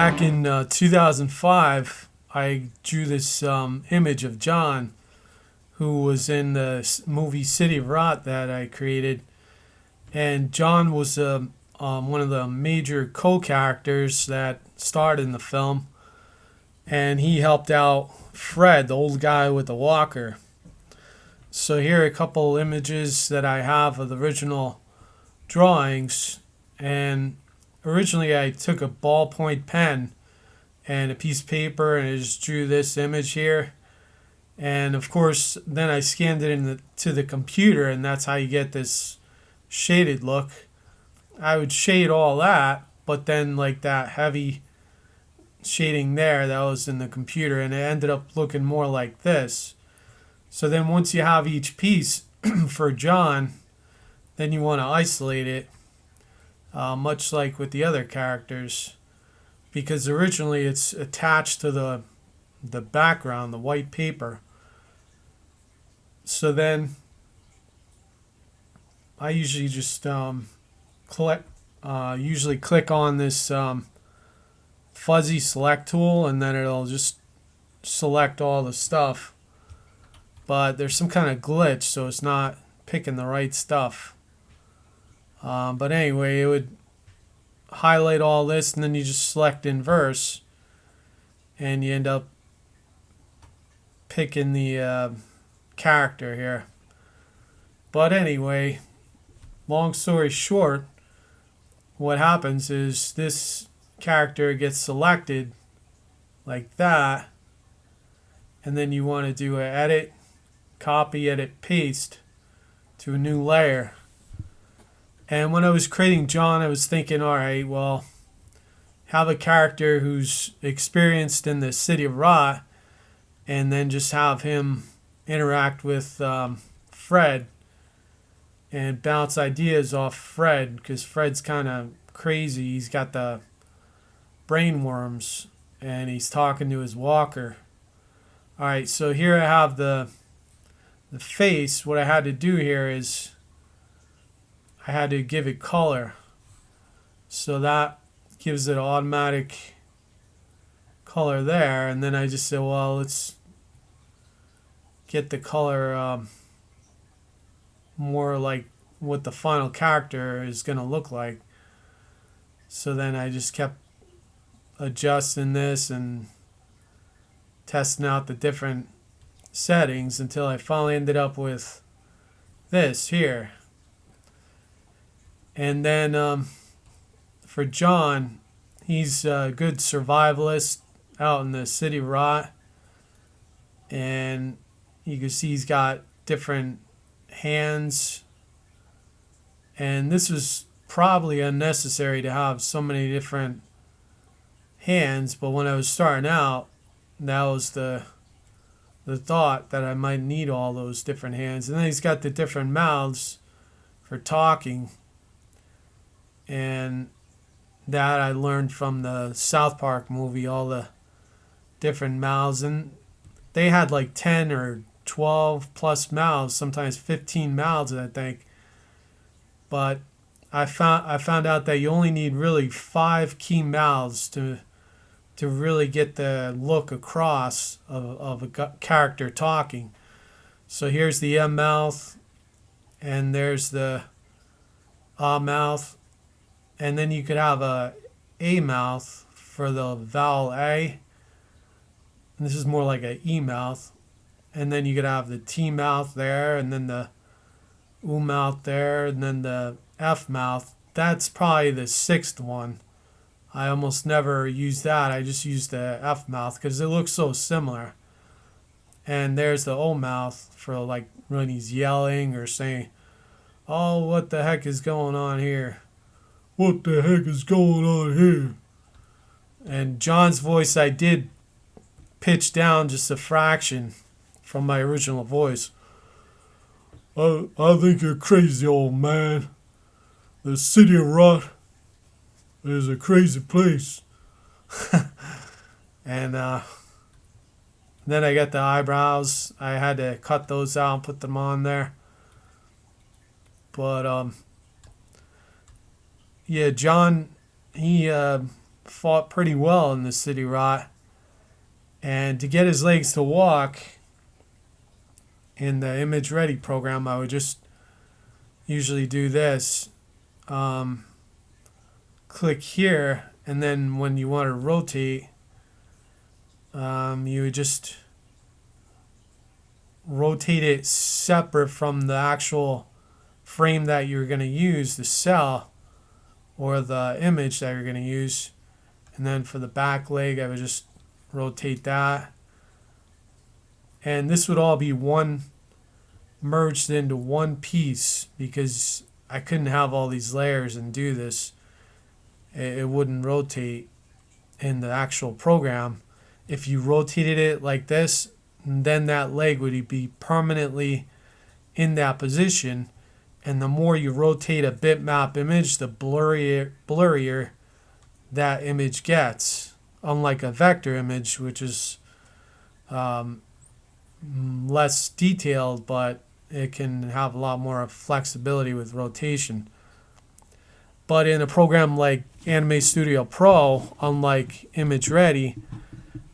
back in 2005, I drew this image of John, who was in the movie City of Rott that I created. And John was one of the major co-characters that starred in the film. And he helped out Fred, the old guy with the walker. So here are a couple images that I have of the original drawings. And originally I took a ballpoint pen and a piece of paper and I just drew this image here. And of course, then I scanned it to the computer, and that's how you get this shaded look. I would shade all that, but then like that heavy shading there, that was in the computer, and it ended up looking more like this. So then once you have each piece for John, then you want to isolate it, much like with the other characters, because originally it's attached to the background, the white paper. So then I usually just click on this fuzzy select tool, and then it'll just select all the stuff. But there's some kind of glitch, so it's not picking the right stuff. But anyway, it would highlight all this, and then you just select inverse, and you end up picking the character here. But anyway, long story short, what happens is this character gets selected like that, and then you want to do an edit, copy, edit, paste to a new layer. And when I was creating John, I was thinking, all right, well, have a character who's experienced in the city of Rott, and then just have him interact with Fred and bounce ideas off Fred, because Fred's kind of crazy. He's got the brain worms, and he's talking to his walker. All right, so here I have the face. What I had to do here is I had to give it color. So that gives it automatic color there. And then I just said, well, let's get the color more like what the final character is going to look like. So then I just kept adjusting this and testing out the different settings until I finally ended up with this here. And then for John, he's a good survivalist out in the city of Rott. And you can see he's got different hands. And this was probably unnecessary to have so many different hands. But when I was starting out, that was the thought that I might need all those different hands. And then he's got the different mouths for talking. And that I learned from the South Park movie, all the different mouths. And they had like 10 or 12 plus mouths, sometimes 15 mouths, I think. But I found out that you only need really 5 key mouths to really get the look across of a character talking. So here's the M mouth, and there's the A mouth, and then you could have a mouth for the vowel A. And this is more like a E mouth. And then you could have the T mouth there, and then the U mouth there, and then the F mouth. That's probably the 6th one. I almost never use that. I just use the F mouth because it looks so similar. And there's the O mouth for like when he's yelling or saying, oh, what the heck is going on here? What the heck is going on here? And John's voice I did pitch down just a fraction from my original voice. I think you're crazy, old man. The city of Rott is a crazy place. And then I got the eyebrows. I had to cut those out and put them on there. But yeah, John, he fought pretty well in the city Rott. And to get his legs to walk in the image ready program, I would just usually do this. Click here, and then when you want to rotate, you would just rotate it separate from the actual frame that you're going to use, the cell or the image that you're going to use. And then for the back leg, I would just rotate that. And this would all be merged into one piece, because I couldn't have all these layers and do this. It wouldn't rotate in the actual program. If you rotated it like this, then that leg would be permanently in that position. And the more you rotate a bitmap image, the blurrier that image gets. Unlike a vector image, which is less detailed, but it can have a lot more flexibility with rotation. But in a program like Anime Studio Pro, unlike Image Ready,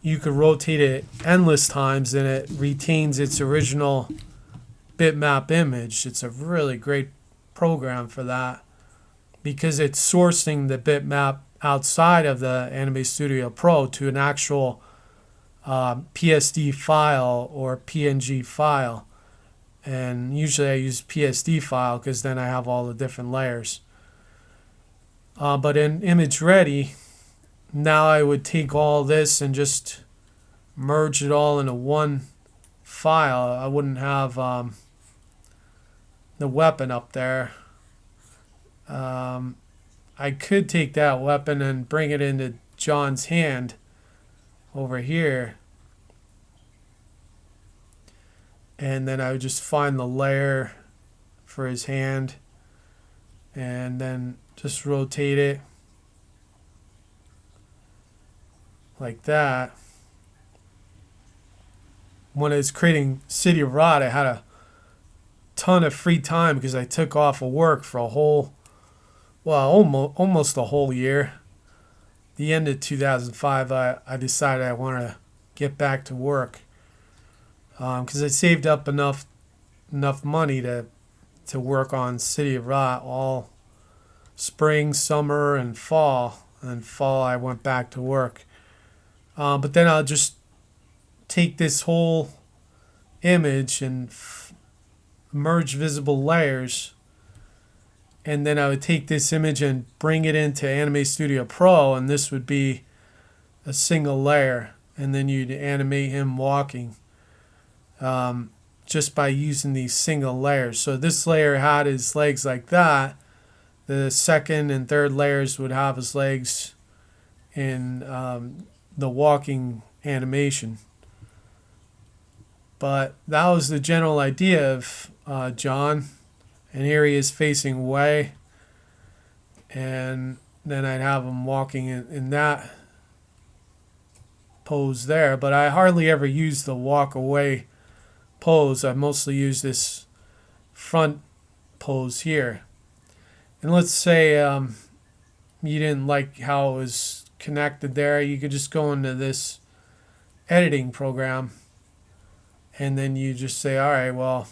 you could rotate it endless times and it retains its original bitmap image. It's a really great program for that, because it's sourcing the bitmap outside of the Anime Studio Pro to an actual PSD file or PNG file. And usually I use PSD file because then I have all the different layers. But in Image Ready, now I would take all this and just merge it all into one file. I wouldn't have the weapon up there. I could take that weapon and bring it into John's hand over here. And then I would just find the layer for his hand and then just rotate it like that. When I was creating City of Rott, I had a ton of free time because I took off of work for almost a whole year. The end of 2005, I decided I wanted to get back to work because I saved up enough money to work on City of Rott all spring, summer, and fall. And fall, I went back to work. But then I'll just take this whole image and merge visible layers. And then I would take this image and bring it into Anime Studio Pro, and this would be a single layer. And then you'd animate him walking just by using these single layers. So this layer had his legs like that. The second and third layers would have his legs in the walking animation. But that was the general idea of John. And here he is facing away. And then I'd have him walking in that pose there. But I hardly ever use the walk away pose. I mostly use this front pose here. And let's say you didn't like how it was connected there. You could just go into this editing program. And then you just say, all right, well,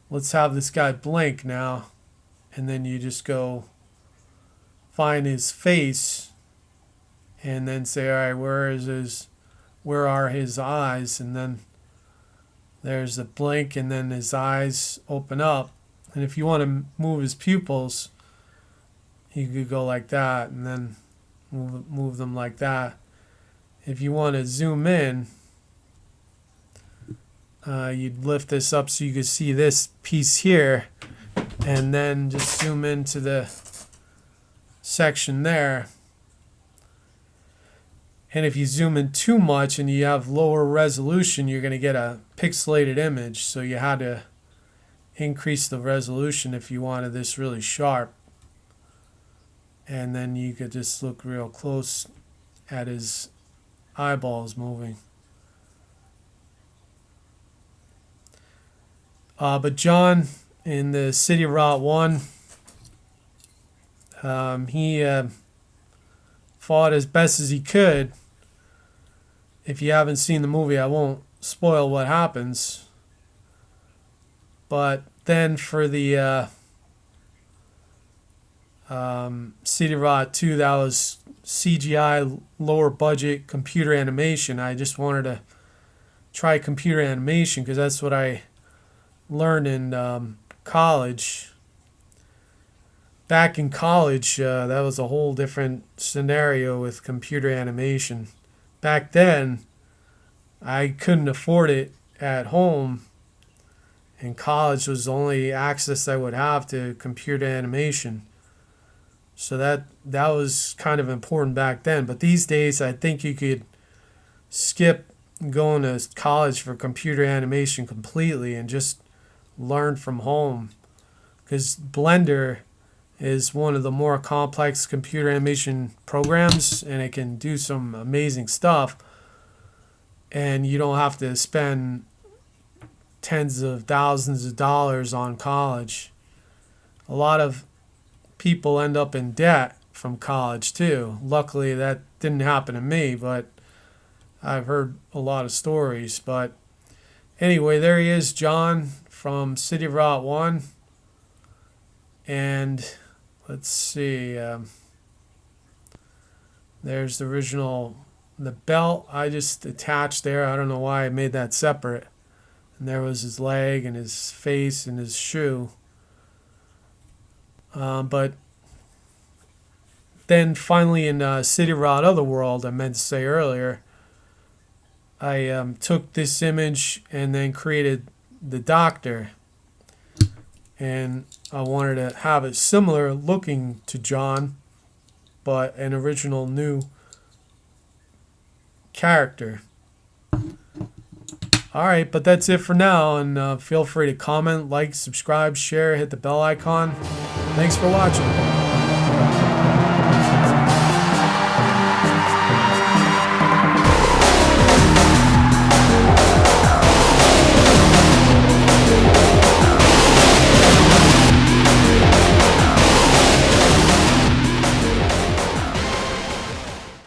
let's have this guy blink now. And then you just go find his face and then say, all right, where are his eyes? And then there's a blink and then his eyes open up. And if you want to move his pupils, you could go like that and then move them like that. If you want to zoom in, you'd lift this up so you could see this piece here, and then just zoom into the section there. And if you zoom in too much and you have lower resolution, you're going to get a pixelated image. So you had to increase the resolution if you wanted this really sharp. And then you could just look real close at his eyeballs moving. But John, in the City of Rott 1, he fought as best as he could. If you haven't seen the movie, I won't spoil what happens. But then for the City of Rott 2, that was CGI, lower budget computer animation. I just wanted to try computer animation because that's what I learned in college. Back in college, that was a whole different scenario with computer animation. Back then, I couldn't afford it at home, and college was the only access I would have to computer animation. So that was kind of important back then. But these days, I think you could skip going to college for computer animation completely and just learn from home. Because Blender is one of the more complex computer animation programs, and it can do some amazing stuff. And you don't have to spend tens of thousands of dollars on college. A lot of people end up in debt from college too. Luckily, that didn't happen to me, but I've heard a lot of stories. But anyway, there he is, John from City of Rott 1. And let's see, there's the original, the belt I just attached there. I don't know why I made that separate. And there was his leg and his face and his shoe. But then finally in City of Rott Otherworld, I meant to say earlier, I took this image and then created the Doctor. And I wanted to have it similar looking to John, but an original new character. Alright, but that's it for now, and feel free to comment, like, subscribe, share, hit the bell icon. Thanks for watching.